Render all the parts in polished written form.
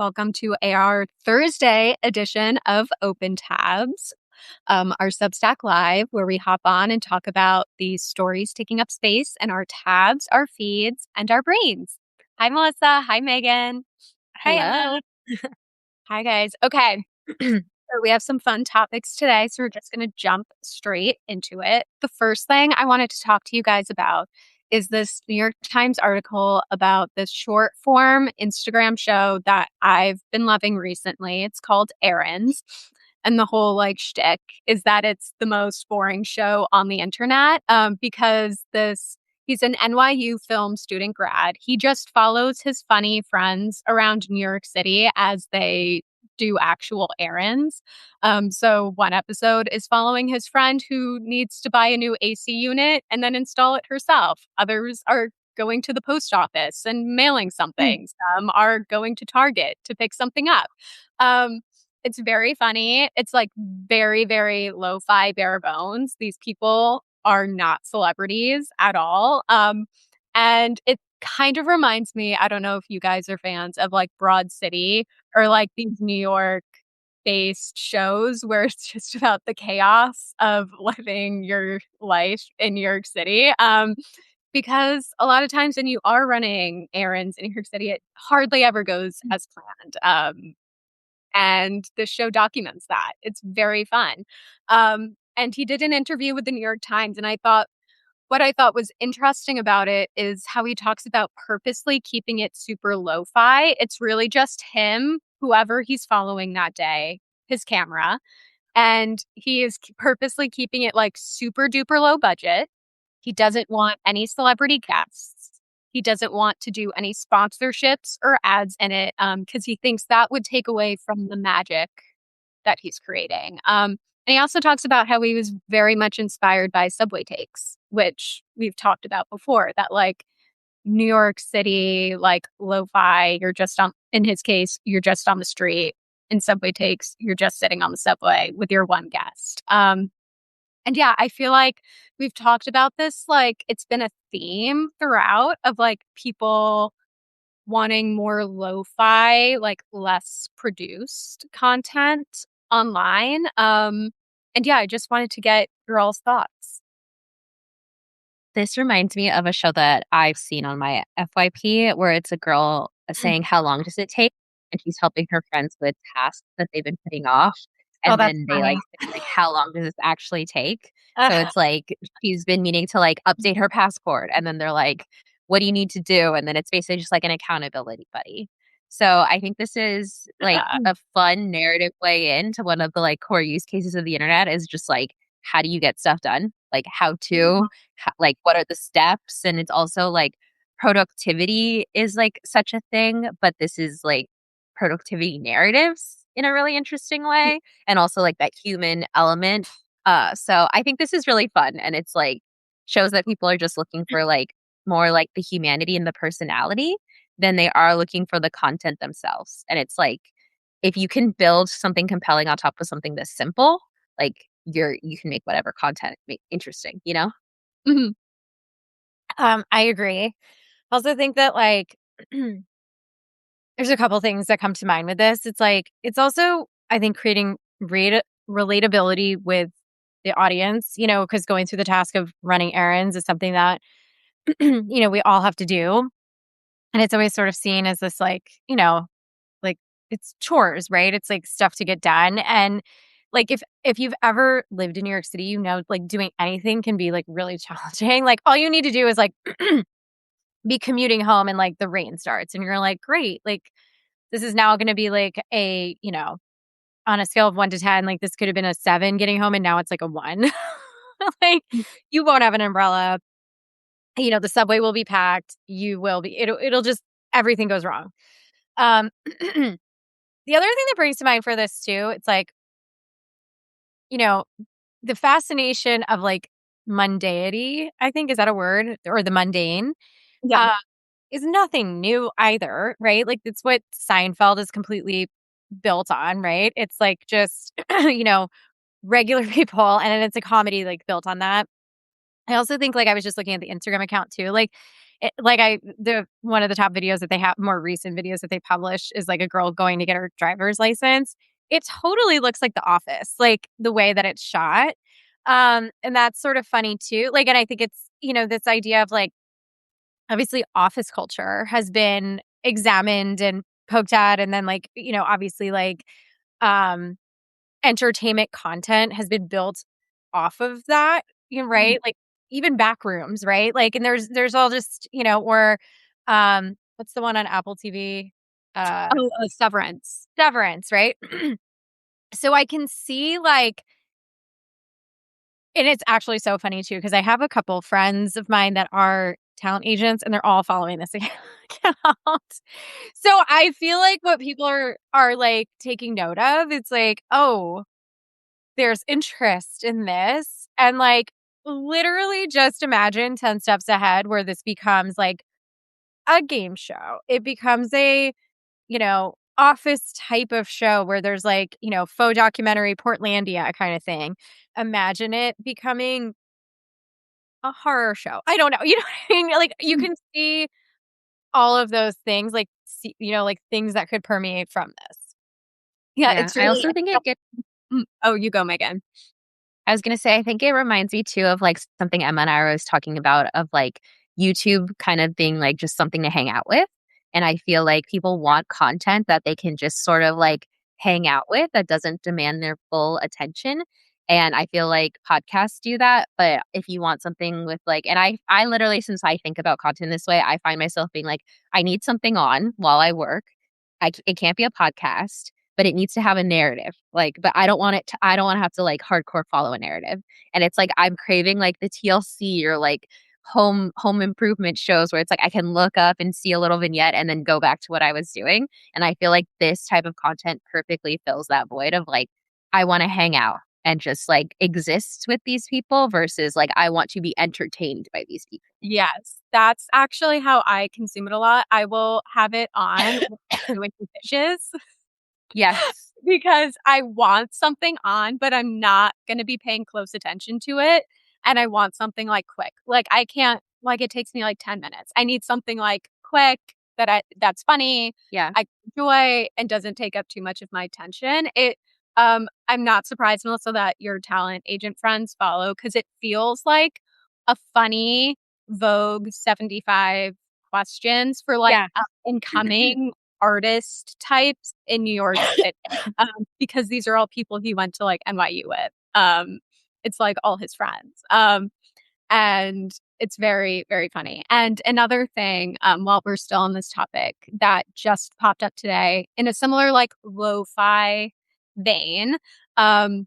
Welcome to our Thursday edition of Open Tabs, our Substack Live, where we hop on and talk about these stories taking up space and our tabs, our feeds, and our brains. Hi, Melissa. Hi, Megan. Hi, Emma. Hi, guys. Okay. So we have some fun topics today, so we're just going to jump straight into it. The first thing I wanted to talk to you guys about is this New York Times article about this short form Instagram show that I've been loving recently. It's called Errands. And the whole shtick is that it's the most boring show on the internet because he's an NYU film student grad. He just follows his funny friends around New York City as they do actual errands. So one episode is following his friend who needs to buy a new AC unit and then install it herself. Others are going to the post office and mailing something. Some are going to Target to pick something up. It's very funny. It's very, very lo-fi, bare bones. These people are not celebrities at all. And it kind of reminds me, I don't know if you guys are fans of Broad City or these New York based shows where it's just about the chaos of living your life in New York City. Because a lot of times when you are running errands in New York City, it hardly ever goes as planned. And the show documents that. It's very fun. And he did an interview with the New York Times, and what I thought was interesting about it is how he talks about purposely keeping it super lo-fi. It's really just him, whoever he's following that day, his camera, and he is purposely keeping it super duper low budget. He doesn't want any celebrity guests. He doesn't want to do any sponsorships or ads in it because he thinks that would take away from the magic that he's creating. And he also talks about how he was very much inspired by subway takes, which we've talked about before, that New York City, lo-fi, you're just in his case, you're just on the street. In subway takes, you're just sitting on the subway with your one guest. And yeah, I feel like we've talked about this, it's been a theme throughout of people wanting more lo-fi, less produced content online. And yeah, I just wanted to get your all's thoughts. This reminds me of a show that I've seen on my FYP where it's a girl saying, how long does it take? And she's helping her friends with tasks that they've been putting off. And then they say, how long does this actually take? So it's she's been meaning to update her passport. And then they're like, what do you need to do? And then it's basically just an accountability buddy. So I think this is a fun narrative way into one of the core use cases of the internet is just how do you get stuff done? What are the steps? And it's also productivity is such a thing, but this is productivity narratives in a really interesting way. And also that human element. So I think this is really fun. And it's shows that people are just looking for more the humanity and the personality than they are looking for the content themselves. And it's if you can build something compelling on top of something that's simple, you can make whatever content interesting, you know? Mm-hmm. I agree. I also think that there's a couple things that come to mind with this. It's also, I think, creating relatability with the audience, because going through the task of running errands is something that, we all have to do. And it's always sort of seen as this it's chores, right? It's stuff to get done. And if you've ever lived in New York City, doing anything can be really challenging. All you need to do is be commuting home and the rain starts and you're great. This is now going to be a, on a scale of 1 to 10, this could have been a 7 getting home and now it's a 1. You won't have an umbrella. The subway will be packed. You will be, it'll just, everything goes wrong. The other thing that brings to mind for this too, it's the fascination of mundanity, I think, is that a word? Or the mundane? Yeah. Is nothing new either, right? It's what Seinfeld is completely built on, right? It's just, regular people. And then it's a comedy built on that. I also think I was just looking at the Instagram account too. one of the top videos that they have, more recent videos that they published, is like a girl going to get her driver's license. It totally looks like The Office, like the way that it's shot. And that's sort of funny too. Like, and I think it's, this idea of like, obviously office culture has been examined and poked at. And then like, obviously like, um, entertainment content has been built off of that, Mhm. right? Like even back rooms, right? Like, and there's all just, or, what's the one on Apple TV? Oh, Severance. Severance, right? So I can see like, and it's actually so funny too, because I have a couple friends of mine that are talent agents and they're all following this account. So I feel like what people are like taking note of, it's like, oh, there's interest in this. And like literally just imagine 10 steps ahead where this becomes like a game show. It becomes a, office type of show where there's like, faux documentary Portlandia kind of thing. Imagine it becoming a horror show. I don't know. You know what I mean? Like you Mhm. can see all of those things, like like things that could permeate from this. Yeah, Yeah, it's I really also think it gets Oh, you go, Megan. I was gonna say, I think it reminds me too of, like, something Emma and I were talking about of, like, YouTube kind of being, like, just something to hang out with, and I feel like people want content that they can just sort of, like, hang out with that doesn't demand their full attention, and I feel like podcasts do that, but if you want something with, like and I literally, since I think about content this way, I find myself being like, "I need something on while I work. It can't be a podcast, but it needs to have a narrative, like, but I don't wanna have to, like, hardcore follow a narrative, and it's like I'm craving, like, the TLC or, like, home improvement shows where it's like I can look up and see a little vignette and then go back to what I was doing, and I feel like this type of content perfectly fills that void of, like, I wanna hang out and just, like, exist with these people versus, like, I want to be entertained by these people. Yes, that's actually how I consume it a lot. I will have it on when I'm doing the dishes Yes. because I want something on, but I'm not gonna be paying close attention to it, and I want something, like, quick. Like, I can't like, it takes me, like, 10 minutes. I need something, like, quick that's funny, Yeah. I enjoy, and doesn't take up too much of my attention. I'm not surprised, Melissa, that your talent agent friends follow because it feels like a funny Vogue 75 questions for, like, Yeah. incoming artist types in New York City, because these are all people he went to, like, NYU with. It's, like, all his friends, and it's very, very funny. And another thing, while we're still on this topic that just popped up today in a similar, like, lo-fi vein, um,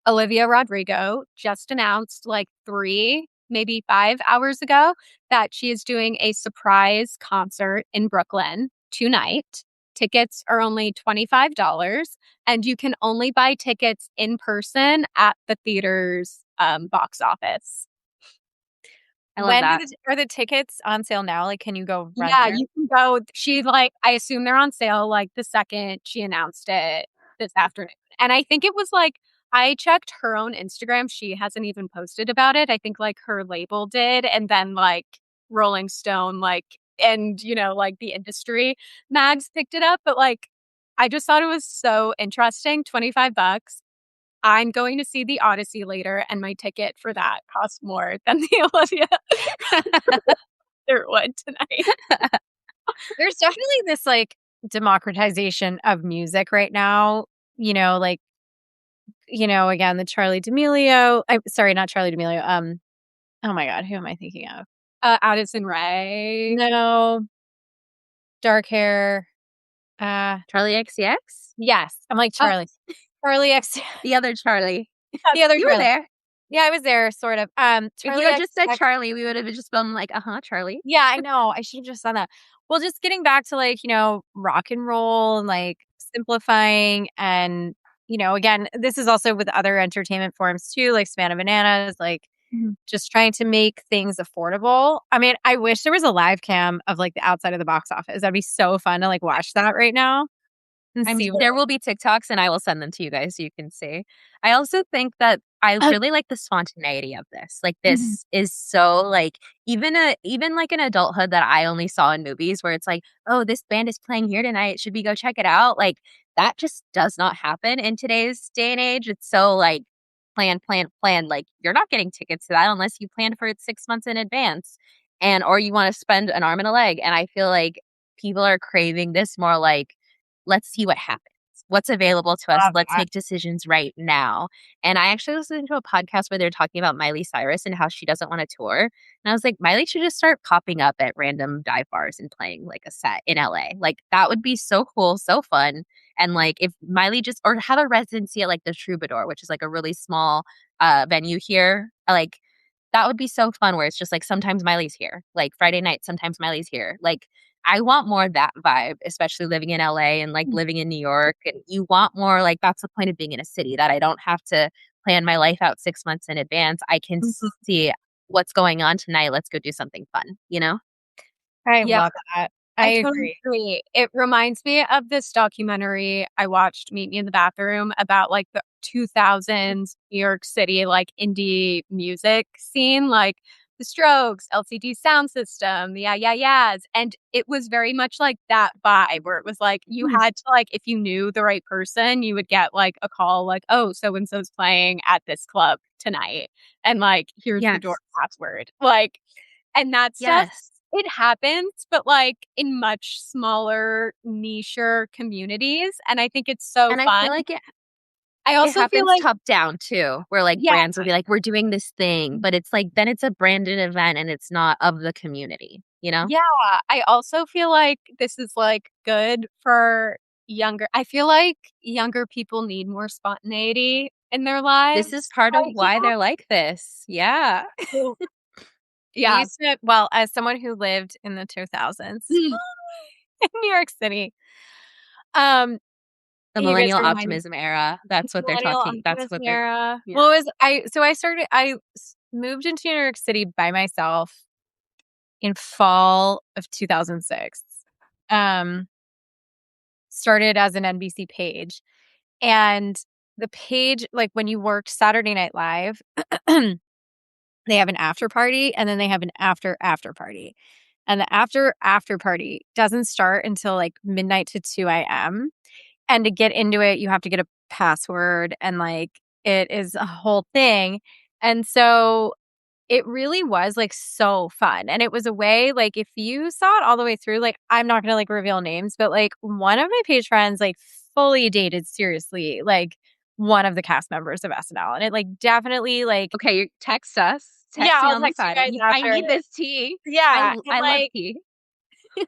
Olivia Rodrigo just announced like 3, maybe 5 hours ago that she is doing a surprise concert in Brooklyn tonight. Tickets are only $25, and you can only buy tickets in person at the theater's, box office. I love that. Are the tickets on sale now? Like, can you go rent Yeah, there? you can go she, like I assume they're on sale, like, the second she announced it this afternoon, and I think it was, like I checked her own Instagram, she hasn't even posted about it, I think, like, her label did, and then, like, Rolling Stone, like and, like, the industry mags picked it up, but, like, I just thought it was so interesting, 25 bucks. I'm going to see the Odyssey later, and my ticket for that costs more than the Olivia concert would tonight. There's definitely this like democratization of music right now. Like, again, the Charlie D'Amelio. I'm sorry, not Charlie D'Amelio. Oh my God, who am I thinking of? Addison Rae. No, dark hair. Charlie XCX? Yes, I'm like Oh, Charlie. Charlie X. The other Charlie. The other You were Charlie. there. Yeah, I was there, sort of. If you Charlie had X. just said Charlie, we would have just been like, "Uh-huh, Charlie." Yeah, I know. I should have just done that. Well, just getting back to like, rock and roll and like simplifying and, again, this is also with other entertainment forms too, like Savannah Bananas, like Mhm. just trying to make things affordable. I mean, I wish there was a live cam of like the outside of the box office. That'd be so fun to like watch that right now. and see what There will be TikToks and I will send them to you guys so you can see. I also think that I really like the spontaneity of this. Like Mhm. this is so like even like in adulthood that I only saw in movies where it's like, oh, this band is playing here tonight. Should we go check it out? Like that just does not happen in today's day and age. It's so like plan, plan, plan. Like you're not getting tickets to that unless you plan for it 6 months in advance. And or you want to spend an arm and a leg. And I feel like people are craving this more like let's see what happens. What's available to us? love Let's that. make decisions right now. And I actually listened to a podcast where they're talking about Miley Cyrus and how she doesn't want to tour. And I was like, Miley should just start popping up at random dive bars and playing like a set in LA. Like that would be so cool, so fun. And like if Miley just or have a residency at like the Troubadour, which is like a really small venue here, like that would be so fun where it's just like sometimes Miley's here. Like Friday night, sometimes Miley's here. Like I want more of that vibe, especially living in LA and like living in New York. And you want more like that's the point of being in a city that I don't have to plan my life out 6 months in advance. I can Mhm. see what's going on tonight. Let's go do something fun, you know? I Yeah, love that. I I totally agree. agree. It reminds me of this documentary I watched, Meet Me in the Bathroom, about like the 2000s New York City, like indie music scene, like the Strokes, LCD Sound System, the Yeah Yeah Yeahs. And it was very much like that vibe where it was like you Mhm. had to, like, if you knew the right person, you would get like a call, like, oh, so and so's playing at this club tonight. And like, here's the door Yes. password. Like, and that stuff, Yes. it happens, but, like, in much smaller, nicher communities, and I think it's so And I fun. feel like I it also feel happens like, top down too, where like yeah, brands will be like, we're doing this thing, but it's like then it's a branded event and it's not of the community, you know? yeah, I also feel like this is, like, good for I feel like younger people need more spontaneity in their This is lives part of right why they're like this. Yeah. now. We Yeah. used to well, as someone who lived in the 2000s Mm. in New York City, um, The you guys millennial remind me optimism era. That's what they're Millennial talking. That's optimism what they're era. yeah. well, it was I moved into New York City by myself in fall of 2006. Um, started as an NBC page, and the page, like, when you worked Saturday Night Live, they have an after party, and then they have an after party, and the after party doesn't start until, like, midnight to 2 a.m., and to get into it, you have to get a password, and, like, it is a whole thing, and so it really was, like, so fun, and it was a way, like, if you saw it all the way through, like, I'm not gonna, like, reveal names, but, like, one of my page friends, like, fully dated seriously, like, one of the cast members of SNL, and it, like, definitely, like, Okay, you text us. yeah, Text me I'll on the text you side. guys I after. need this tea. Yeah, and, I love like, tea.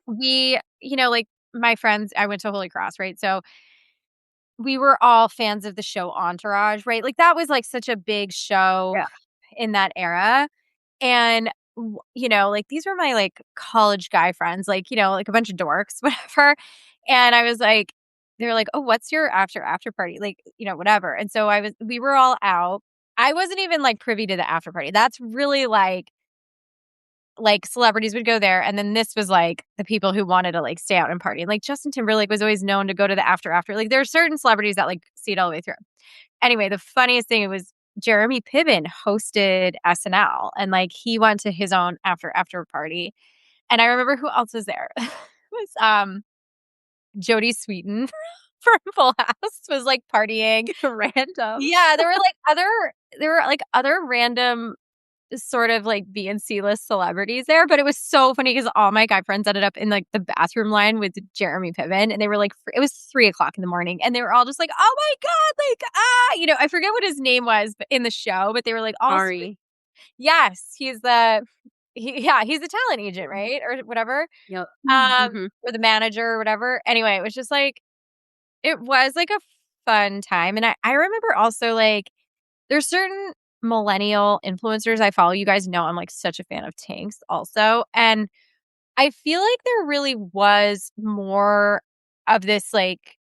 like, my friends, I went to Holy Cross, right? So, we were all fans of the show Entourage, right? Like, that was, like, such a big show Yeah. in that era, and, like, these were my, like, college guy friends, like, like, a bunch of dorks, whatever, and I was like they were like, "Oh, what's your after party?" Like, whatever, and so we were all out. I wasn't even, like, privy to the after party. That's really, like, celebrities would go there, and then this was, like, the people who wanted to, like, stay out and party. Like, Justin Timberlake was always known to go to the after. Like, there are certain celebrities that, like, see it all the way through. Anyway, the funniest thing, it was Jeremy Piven hosted SNL, and, like, he went to his own after party, and I remember who else was there. It was, Jodie Sweetin from Full House was, like, partying. Random. Yeah, there were, like, other random sort of, like, B and C-list celebrities there, but it was so funny because all my guy friends ended up in, like, the bathroom line with Jeremy Piven, and they were, like, it was 3 o'clock in the morning, and they were all just like, "Oh my god," like, I forget what his name was in the show, but they were, like, all Ari. yes, he's a talent agent, right? Or whatever, Yep. um, Mhm. or the manager or whatever. Anyway, it was just, like, it was, like, a fun time, and I remember also, like, there's certain millennial influencers I follow. You guys know I'm, like, such a fan of Tanks also, and I feel like there really was more of this, like,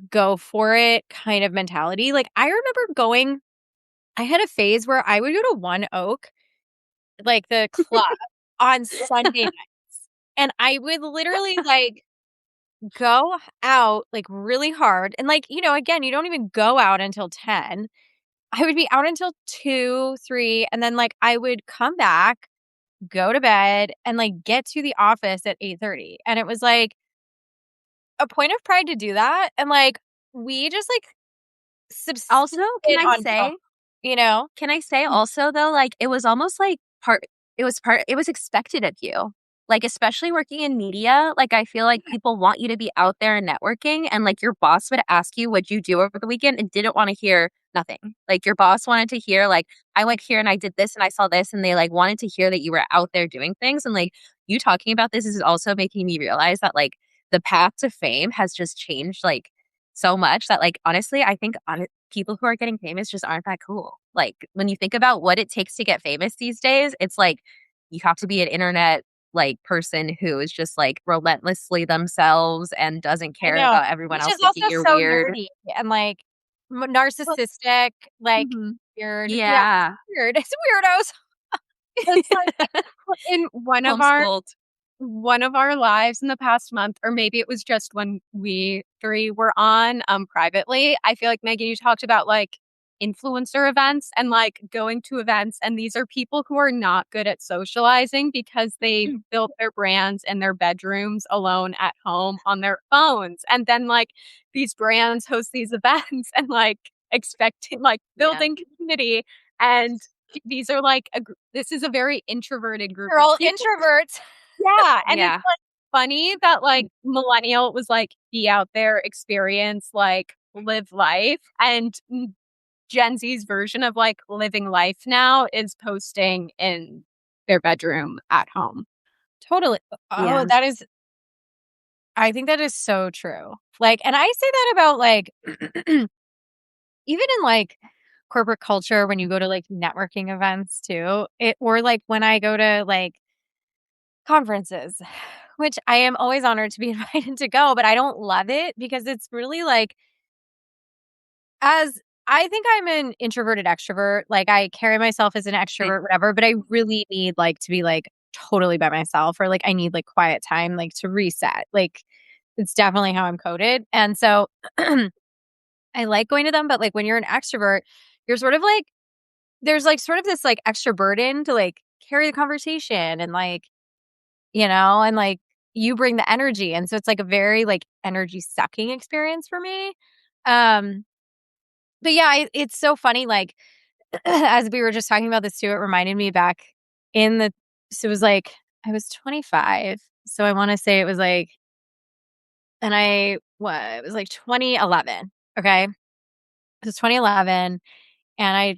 go for it kind of mentality. Like, I had a phase where I would go to One Oak, like, the club, on Sunday nights, and I would literally, like, go out like really hard. And like, again, you don't even go out until 10. I would be out until 2, 3, and then like I would come back, go to bed, and like get to the office at 8:30. And it was like a point of pride to do that. And like we just like Also, subsisted on phone, you know? can I say also though, like it was almost like it was expected of you. Like especially working in media, like I feel like people want you to be out there and networking and like your boss would ask you what you do over the weekend and didn't want to hear nothing. Like your boss wanted to hear like I went here and I did this and I saw this and they like wanted to hear that you were out there doing things and like you talking about this is also making me realize that like the path to fame has just changed like so much that like honestly I think people who are getting famous just aren't that cool. Like when you think about what it takes to get famous these days, it's like you have to be an internet like person who is just like relentlessly themselves and doesn't I care know, about everyone which else is thinking also you're so weird. nerdy and like Well, narcissistic, like mhm. weird. Yeah, Yeah. it's weird. It's weirdos. It's like in Homeschooled. one of our lives in the past month, or maybe it was just when we three were on privately. I feel like Megan, you talked about like influencer events and like going to events, and these are people who are not good at socializing because they built their brands in their bedrooms alone at home on their phones. And then like these brands host these events and like expecting like Yeah. building community and these are like this is a very introverted group They're of all people. introverts. Yeah, and it's, Yeah. like, funny that, like, millennial was, like, be out there, experience, like, live life, and Gen Z's version of, like, living life now is posting in their bedroom at home. Totally. Oh, Yeah. I think that is so true. Like, and I say that about like, even in like corporate culture, when you go to like networking events too, or like when I go to like conferences, which I am always honored to be invited to go, but I don't love it because it's really like, as I think I'm an introverted extrovert. Like I carry myself as an extrovert, whatever, but I really need like to be like totally by myself or like I need like quiet time, like to reset. Like it's definitely how I'm coded. And so I like going to them, but like when you're an extrovert, you're sort of like, there's like sort of this like extra burden to like carry the conversation and like, and like you bring the energy. And so it's like a very like energy sucking experience for me. Um, but yeah, it's so funny. Like, as we were just talking about this too, it reminded me back in the, so it was like, I was 25. So I want to say it was like, and it was like 2011. Okay. It was 2011 and I'd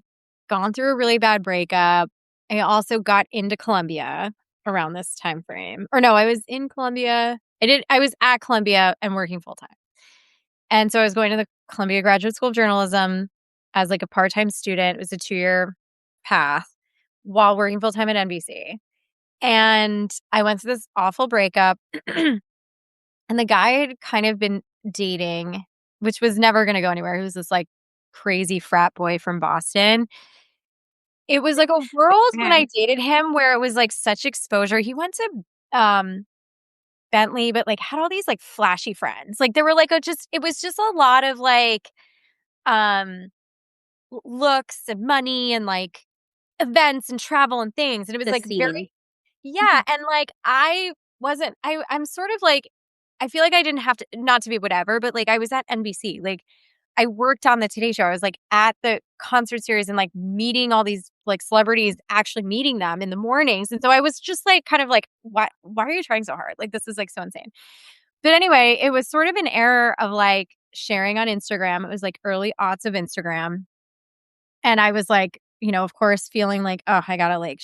gone through a really bad breakup. I also got into Columbia around this time frame. Or no, I was in Columbia. I was at Columbia and working full time. And so I was going to the Columbia Graduate School of Journalism as like a part-time student. It was a 2-year path while working full time at NBC. And I went through this awful breakup and the guy had kind of been dating, which was never going to go anywhere. He was this like crazy frat boy from Boston. It was like a world when I Okay. dated him where it was like such exposure. He went to Bentley, but like had all these like flashy friends. Like there were like it was just a lot of like um looks and money and like events and travel and things. And it was The like scene. very, yeah. And like I'm sort of like, I feel like I didn't have to, not to be whatever, but like I was at NBC. Like I worked on the Today Show. I was like at the concert series and like meeting all these like celebrities, actually meeting them in the mornings. And so I was just like, kind of like, why are you trying so hard? Like, this is like so insane. But anyway, it was sort of an era of like sharing on Instagram. It was like early aughts of Instagram. And I was like, of course, feeling like, oh, I gotta like,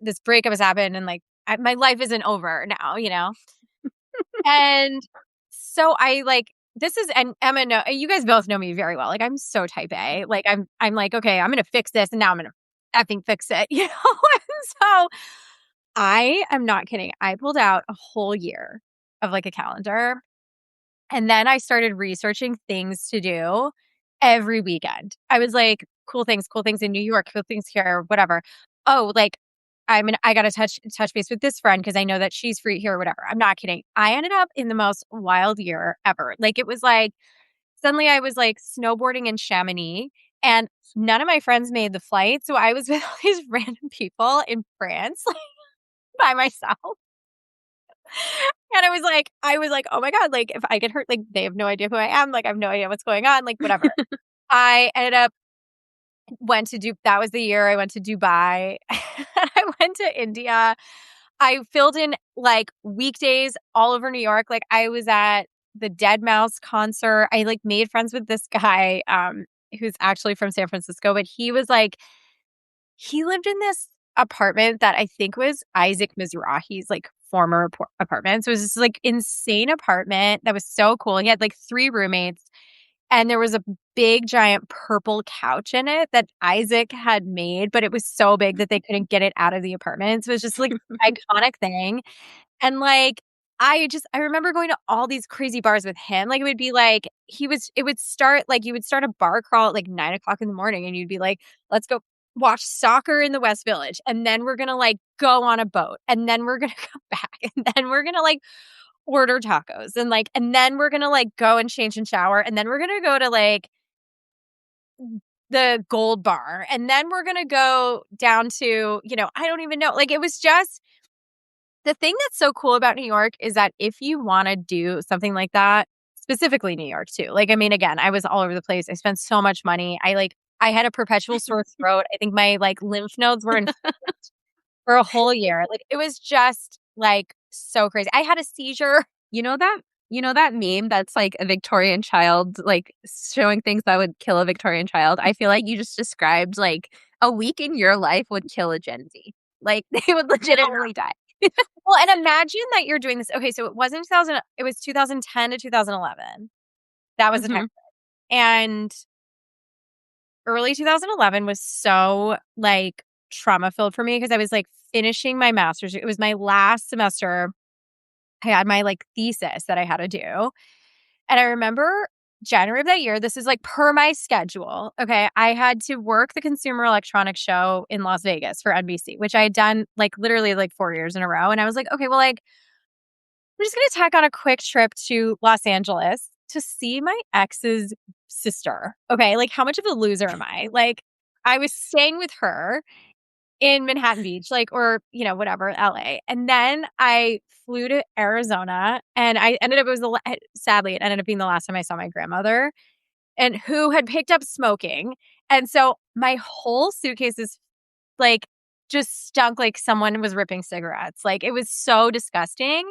this breakup has happened and like, my life isn't over now. And so I like, this is, and Emma, no, you guys both know me very well. Like, I'm so type A. Like, I'm like, okay, I'm gonna fix this, and now I'm gonna effing fix it, And so I am not kidding. I pulled out a whole year of like a calendar, and then I started researching things to do every weekend. I was like, cool things in New York, cool things here, whatever. Oh, like I gotta touch base with this friend because I know that she's free here or whatever. I'm not kidding. I ended up in the most wild year ever. Like it was like suddenly I was like snowboarding in Chamonix and none of my friends made the flight. So I was with all these random people in France, like by myself. And I was like, oh my God, like if I get hurt, like they have no idea who I am. Like I have no idea what's going on, like whatever. I ended up that was the year I went to Dubai. I went to India. I filled in like weekdays all over New York. Like I was at the Dead Mouse concert. I like made friends with this guy who's actually from San Francisco, but he lived in this apartment that I think was Isaac Mizrahi's like former apartment. So it was this like insane apartment that was so cool. He had like 3 roommates and there was a big giant purple couch in it that Isaac had made, but it was so big that they couldn't get it out of the apartment. So it was just like iconic thing. And like I remember going to all these crazy bars with him. Like it would be like it would start like you would start a bar crawl at like 9 o'clock in the morning and you'd be like, let's go watch soccer in the West Village. And then we're gonna like go on a boat. And then we're gonna come back. And then we're gonna like order tacos. And then we're gonna like go and change and shower. And then we're gonna go to like the Gold Bar. And then we're gonna go down to, I don't even know. Like it was just the thing that's so cool about New York is that if you want to do something like that, specifically New York too. Like, I mean, again, I was all over the place. I spent so much money. I had a perpetual sore throat. I think my like lymph nodes were inflamed for a whole year. Like, it was just like so crazy. I had a seizure. You know that meme that's like a Victorian child like showing things that would kill a Victorian child? I feel like you just described like a week in your life would kill a Gen Z. Like they would legitimately die. Well, and imagine that you're doing this. Okay, so it wasn't 2000. It was 2010 to 2011. That was the time. And early 2011 was so like trauma filled for me because I was like finishing my master's. It was my last semester. I had my like thesis that I had to do. And I remember January of that year, this is like per my schedule. Okay. I had to work the Consumer Electronics Show in Las Vegas for NBC, which I had done like literally like 4 years in a row. And I was like, okay, well, like, I'm just going to tack on a quick trip to Los Angeles to see my ex's sister. Okay. Like, how much of a loser am I? Like, I was staying with her in Manhattan Beach, like, or, whatever, LA. And then I flew to Arizona and I ended up, sadly, it ended up being the last time I saw my grandmother and who had picked up smoking. And so my whole suitcase is like, just stunk like someone was ripping cigarettes. Like, it was so disgusting.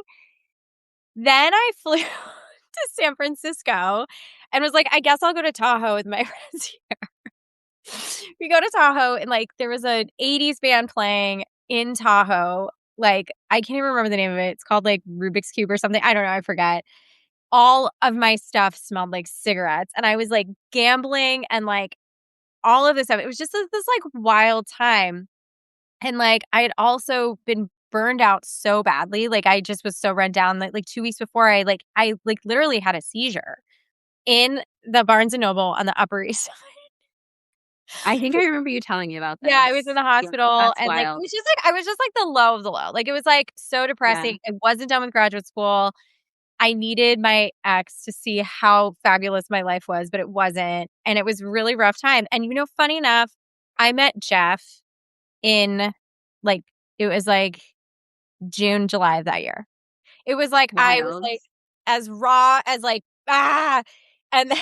Then I flew to San Francisco and was like, I guess I'll go to Tahoe with my friends here. We go to Tahoe and like there was an 80s band playing in Tahoe. Like I can't even remember the name of it. It's called like Rubik's Cube or something. I don't know. I forget. All of my stuff smelled like cigarettes and I was like gambling and like all of this stuff. It was just this like wild time. And like I had also been burned out so badly. Like I just was so run down like 2 weeks before I literally had a seizure in the Barnes and Noble on the Upper East Side. I think I remember you telling me about this. Yeah, I was in the hospital that's and like it wild. was just like I was just like the low of the low. Like it was like so depressing. I wasn't done with graduate school. I needed my ex to see how fabulous my life was, but it wasn't. And it was really rough time. And funny enough, I met Jeff in like it was like June, July of that year. It was like I was Wild. like as raw as like and then,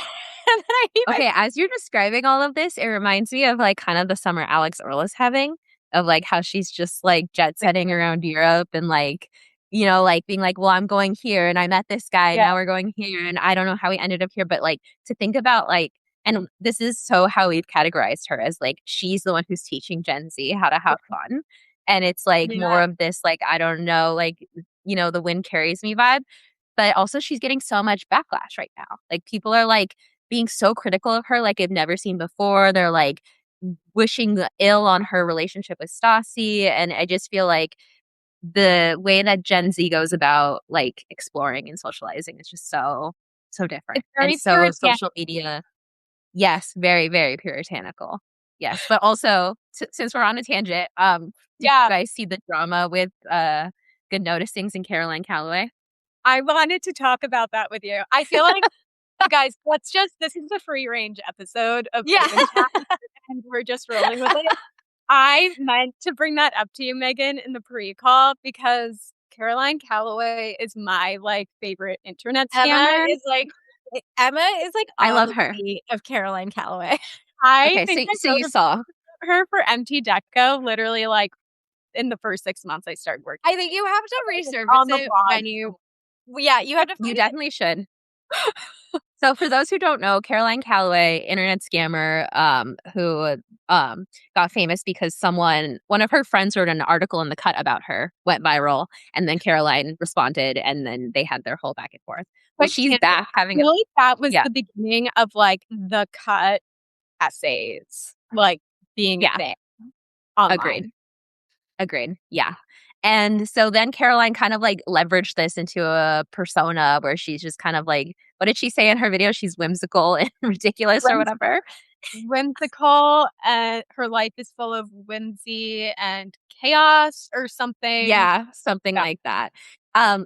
and then I meet Okay, as you're describing all of this, it reminds me of like kind of the summer Alex Earl is having, of like how she's just like jet setting around Europe and like, like being like, well, I'm going here and I met this guy and yeah. now we're going here and I don't know how we ended up here. But like to think about like, and this is so how we've categorized her as like, she's the one who's teaching Gen Z how to have fun. And it's like more of this, like, I don't know, like, the wind carries me vibe. But also she's getting so much backlash right now. Like people are like, being so critical of her like I've never seen before. They're like wishing the ill on her relationship with Stassi. And I just feel like the way that Gen Z goes about like exploring and socializing is just so different. It's very And so puritanical. social media, yes, very, very puritanical. Yes, but also since we're on a tangent, did you Yeah, guys see the drama with Good Noticings and Caroline Calloway? I wanted to talk about that with you. I feel like, you guys, this is a free range episode of Yeah. Open Chat, and we're just rolling with it. I meant to bring that up to you, Megan, in the pre-call because Caroline Calloway is my like favorite internet Emma scammer. is like Emma is like I on love the her. feet of Caroline Calloway. I Okay, think I so wrote you saw. about her for MT Deco literally like in the first 6 months I started working. I think you have to It's resurface on the it blog. when you yeah, you have to You find it. definitely should. So for those who don't know, Caroline Calloway, internet scammer, who got famous because one of her friends wrote an article in The Cut about her, went viral, and then Caroline responded, and then they had their whole back and forth. Well, Quick she's tangent. back I having feel like that was yeah, the beginning of like the cut essays, like being a yeah, thing agreed. online. Agreed. Yeah. And so then Caroline kind of like leveraged this into a persona where she's just kind of like, what did she say in her video? She's whimsical and ridiculous or whatever. Whimsical, and her life is full of whimsy and chaos or something. Yeah, something Yeah. like that.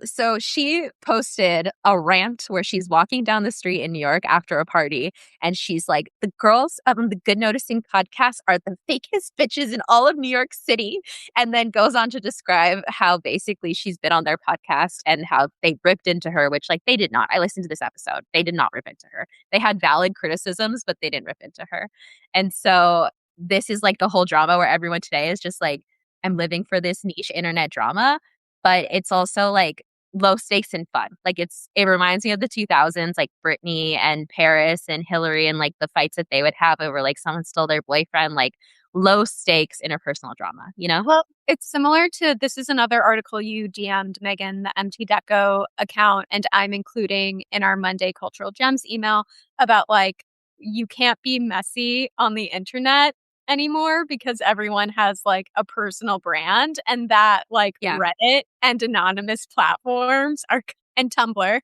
So she posted a rant where she's walking down the street in New York after a party, and she's like, "The girls of the Good Noticing podcast are the fakest bitches in all of New York City," and then goes on to describe how basically she's been on their podcast and how they ripped into her, which like they did not. I listened to this episode; they did not rip into her. They had valid criticisms, but they didn't rip into her. And so this is like the whole drama where everyone today is just like, I'm living for this niche internet drama, but it's also like low stakes and fun. Like it reminds me of the 2000s, like Britney and Paris and Hillary and like the fights that they would have over like someone stole their boyfriend, like low stakes interpersonal drama, you know? Well, it's similar to this is another article you DM'd Megan, the MT Deco account, and I'm including in our Monday Cultural Gems email about like you can't be messy on the internet anymore because everyone has like a personal brand and that like Yeah. Reddit and anonymous platforms are and Tumblr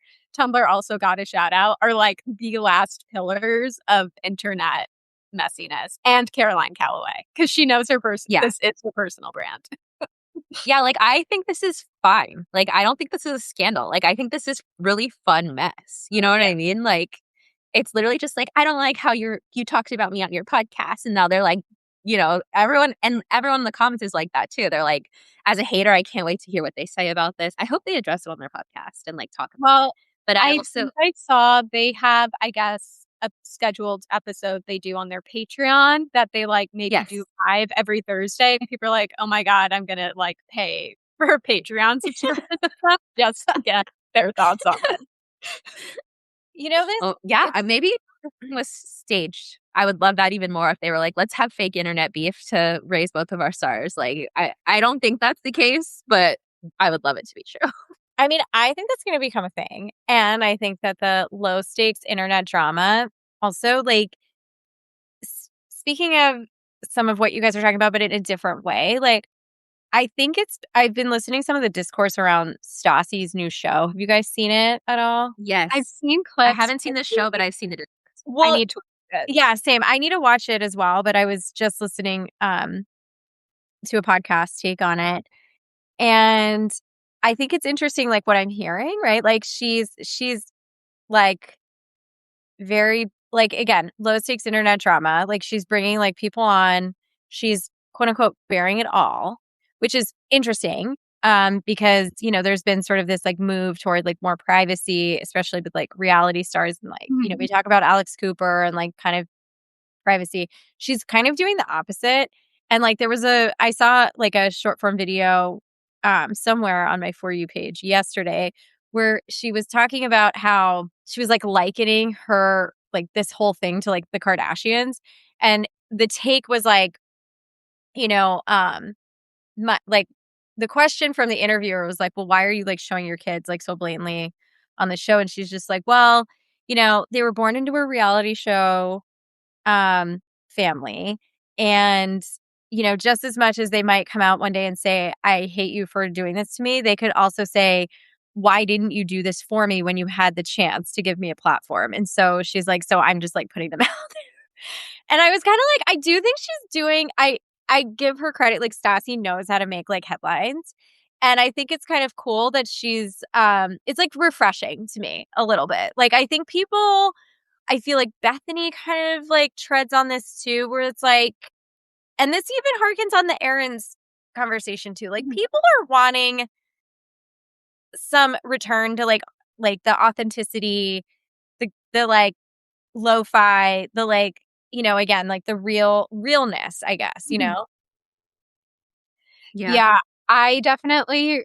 also got a shout out are like the last pillars of internet messiness and Caroline Calloway because she knows Yeah. this is her personal brand. Yeah, like I think this is fine. Like I don't think this is a scandal. Like I think this is really fun mess. You know what I mean? Like it's literally just like I don't like how you talked about me on your podcast, and now they're like, everyone in the comments is like that too. They're like, as a hater, I can't wait to hear what they say about this. I hope they address it on their podcast and like talk about it. Well, But I also think I saw they have, I guess, a scheduled episode they do on their Patreon that they like maybe yes. do live every Thursday. And people are like, oh my God, I'm gonna like pay for a Patreon subscription just to get their thoughts on it. You know this? Oh, yeah, maybe it was staged. I would love that even more if they were like, let's have fake internet beef to raise both of our stars. Like, I don't think that's the case, but I would love it to be true. I mean, I think that's going to become a thing. And I think that the low stakes internet drama also, like, speaking of some of what you guys are talking about, but in a different way, like, I've been listening to some of the discourse around Stassi's new show. Have you guys seen it at all? Yes. I've seen clips. I haven't seen the show, but I've seen the Well, I need to watch it. yeah, same. I need to watch it as well, but I was just listening to a podcast take on it. And I think it's interesting, like what I'm hearing, right? Like she's like very like again low stakes internet drama. Like she's bringing like people on. She's quote unquote bearing it all, which is interesting. Because there's been sort of this like move toward like more privacy, especially with like reality stars and like we talk about Alex Cooper and like kind of privacy. She's kind of doing the opposite. And like I saw like a short form video somewhere on my For You page yesterday where she was talking about how she was like likening her like this whole thing to like the Kardashians. And the take was like, like the question from the interviewer was like, well, why are you like showing your kids like so blatantly on the show? And she's just like, well, they were born into a reality show family. And, just as much as they might come out one day and say, I hate you for doing this to me, they could also say, why didn't you do this for me when you had the chance to give me a platform? And so she's like, so I'm just like putting them out there. And I was kind of like, I do think she's doing, I give her credit, like Stassi knows how to make like headlines. And I think it's kind of cool that she's, it's like refreshing to me a little bit. Like, I think people, I feel like Bethany kind of like treads on this too, where it's like, and this even harkens on the Errands conversation too. Like, people are wanting some return to like the authenticity, the like lo-fi, the like, again, like the realness, I guess, Mhm. Yeah. Yeah, I definitely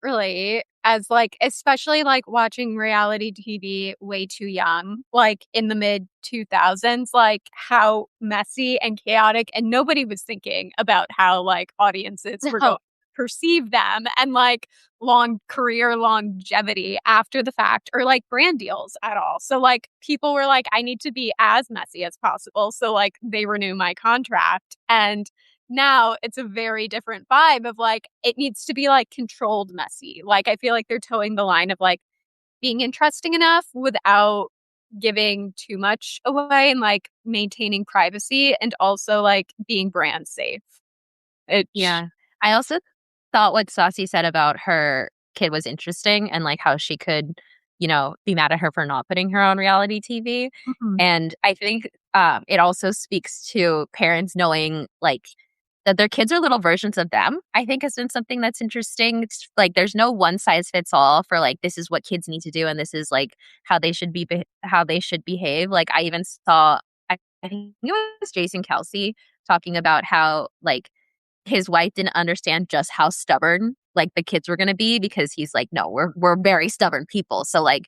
relate as, like especially, like, watching reality TV way too young, like, in the mid-2000s, like, how messy and chaotic and nobody was thinking about how, like, audiences were going No. to perceive them and, like, long career longevity after the fact or, like, brand deals at all. So, like, people were like, "I need to be as messy as possible," so, like, they renew my contract, and now it's a very different vibe of, like, it needs to be, like, controlled messy. Like, I feel like they're towing the line of, like, being interesting enough without giving too much away and, like, maintaining privacy and also, like, being brand safe. It's Yeah. I also thought what Saucy said about her kid was interesting and like how she could, be mad at her for not putting her on reality TV. Mhm. And I think it also speaks to parents knowing like that their kids are little versions of them. I think has been something that's interesting. It's like there's no one size fits all for like this is what kids need to do and this is like how they should how they should behave. Like I even saw I think it was Jason Kelsey talking about how like his wife didn't understand just how stubborn, like, the kids were gonna be because he's like, "No, we're very stubborn people, so, like,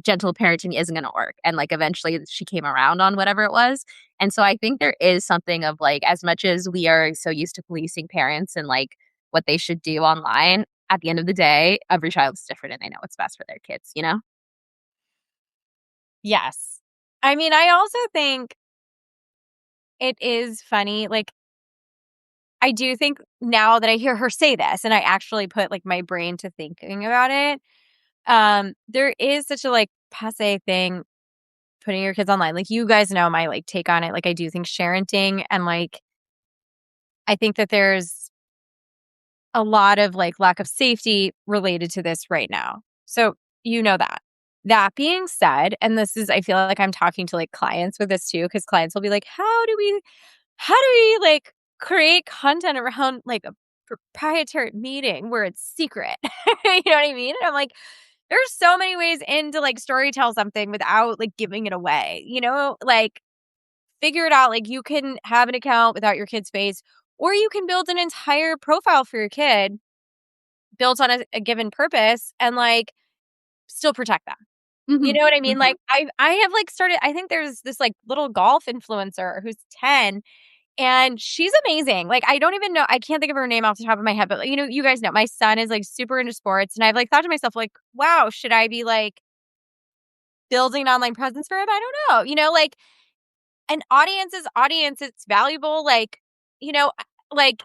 gentle parenting isn't gonna work," and, like, eventually she came around on whatever it was, and so I think there is something of, like, as much as we are so used to policing parents and, like, what they should do online, at the end of the day, every child is different and they know what's best for their kids, you know? Yes. I mean, I also think it is funny, like, I do think now that I hear her say this and I actually put, like, my brain to thinking about it, there is such a, like, passe thing putting your kids online. Like, you guys know my, like, take on it. Like, I do think sharenting and, like, I think that there's a lot of, like, lack of safety related to this right now. So, you know that. That being said, and this is I feel like I'm talking to, like, clients with this too, because clients will be like, how do we, like, create content around, like, a proprietary meeting where it's secret?" You know what I mean? And I'm like, there's so many ways in to, like, story tell something without, like, giving it away, you know? Like, figure it out. Like, you can have an account without your kid's face, or you can build an entire profile for your kid built on a given purpose and, like, still protect them. You Mhm. know what I mean? Mhm. Like, I have, like, started I think there's this, like, little golf influencer who's 10, and she's amazing. Like, I don't even know I can't think of her name off the top of my head, but, like, you guys know my son is, like, super into sports, and I've, like, thought to myself, like, "Wow, should I be, like, building an online presence for him? I don't know." Like, an audience is audience, it's valuable, like, like,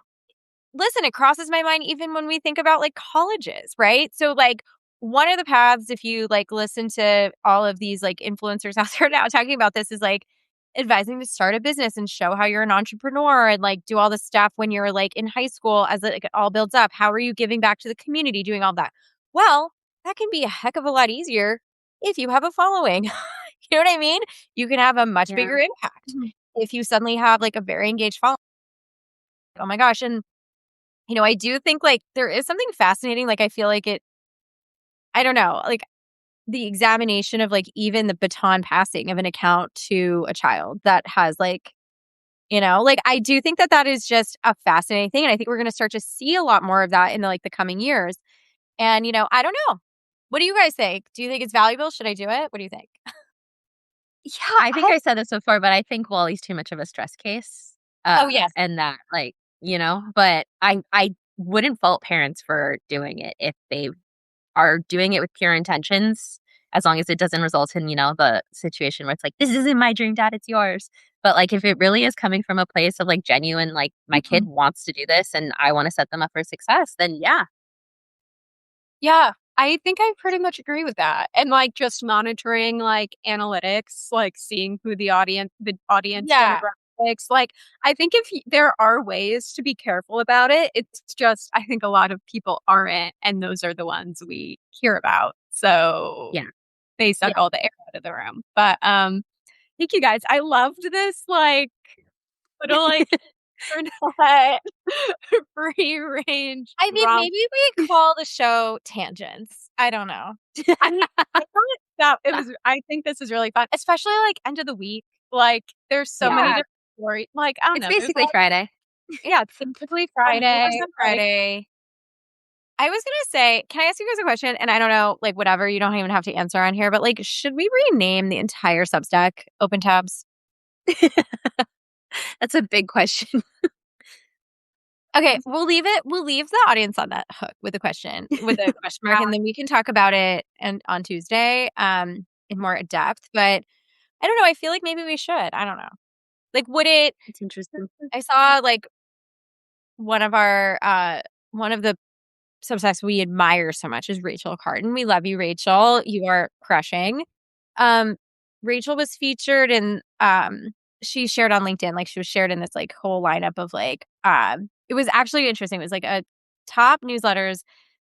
listen, it crosses my mind even when we think about, like, colleges, right? So, like, one of the paths, if you, like, listen to all of these, like, influencers out there now talking about this is, like, advising to start a business and show how you're an entrepreneur and, like, do all this stuff when you're, like, in high school as, like, it all builds up. How are you giving back to the community, doing all that? Well, that can be a heck of a lot easier if you have a following. You know what I mean? You can have a much Yeah. bigger impact Mhm. if you suddenly have, like, a very engaged following. Oh my gosh, and I do think, like, there is something fascinating, like, I feel like I don't know, like, the examination of, like, even the baton passing of an account to a child that has, like, like, I do think that that is just a fascinating thing, and I think we're gonna start to see a lot more of that in, like, the coming years, and, I don't know. What do you guys think? Do you think it's valuable? Should I do it? What do you think? Yeah, I think I said this before, but I think Wally's too much of a stress case, Oh, yes. and that, like, but I wouldn't fault parents for doing it if they are doing it with pure intentions, as long as it doesn't result in, the situation where it's like, "This isn't my dream, dad, it's yours." But, like, if it really is coming from a place of, like, genuine, like, "My kid Mhm. wants to do this, and I wanna set them up for success," then yeah. Yeah, I think I pretty much agree with that, and, like, just monitoring, like, analytics, like, seeing who the audience Yeah. demographic topics. Like, I think there are ways to be careful about it. It's just, I think a lot of people aren't, and those are the ones we hear about. So Yeah. they suck all the air out of the room. But thank you guys. I loved this like little like internet free range. I mean, maybe we call the show Tangents. I don't know. I thought that it was. I think this is really fun, especially like end of the week. Like, there's so many different stories. Like, I don't It's know. basically Friday. Yeah, it's typically Friday. Friday. I was gonna say, can I ask you guys a question? And I don't know, like whatever, you don't even have to answer on here, but like, should we rename the entire Substack Open Tabs? That's a big question. Okay, we'll leave the audience on that hook with a question, with a question mark, and then we can talk about it and on Tuesday, in more depth. But I don't know. I feel like maybe we should. I don't know. Like, would it? It's interesting. I saw like one of the Substacks we admire so much is Rachel Carton. We love you, Rachel. You are crushing. Rachel was featured in she shared on LinkedIn, like she was shared in this like whole lineup of like it was actually interesting. It was like a top newsletters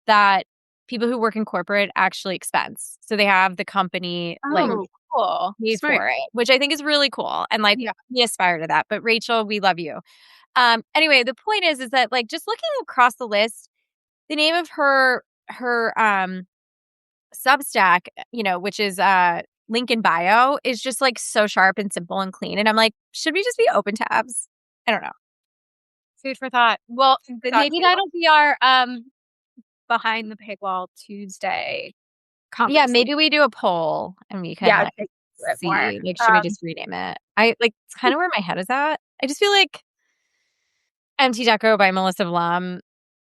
that people who work in corporate actually expense. So they have the company like Cool. paid Smart. for it, which I think is really cool. And like we aspire to that. But Rachel, we love you. Anyway, the point is that like just looking across the list, the name of her Substack, which is link in bio, is just like so sharp and simple and clean. And I'm like, should we just be open tabs? I don't know. Food for thought. Well, maybe that'll be our behind the paywall Tuesday conversation. Yeah, maybe we do a poll and we can see. Like, should we just rename it? It's kind of where my head is at. I just feel like Empty Deco by Melissa Blum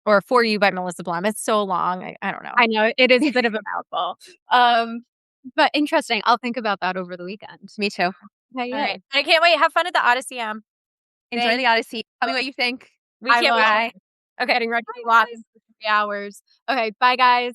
or For You by Melissa Blum. It's so long. I don't know. I know it is a bit of a mouthful. But interesting. I'll think about that over the weekend. Me too. Okay, All right. I can't wait. Have fun at the Odyssey. Enjoy the Odyssey. Tell me what you think. We can't wait. Okay, getting ready to walk in 3 hours. Okay, bye guys.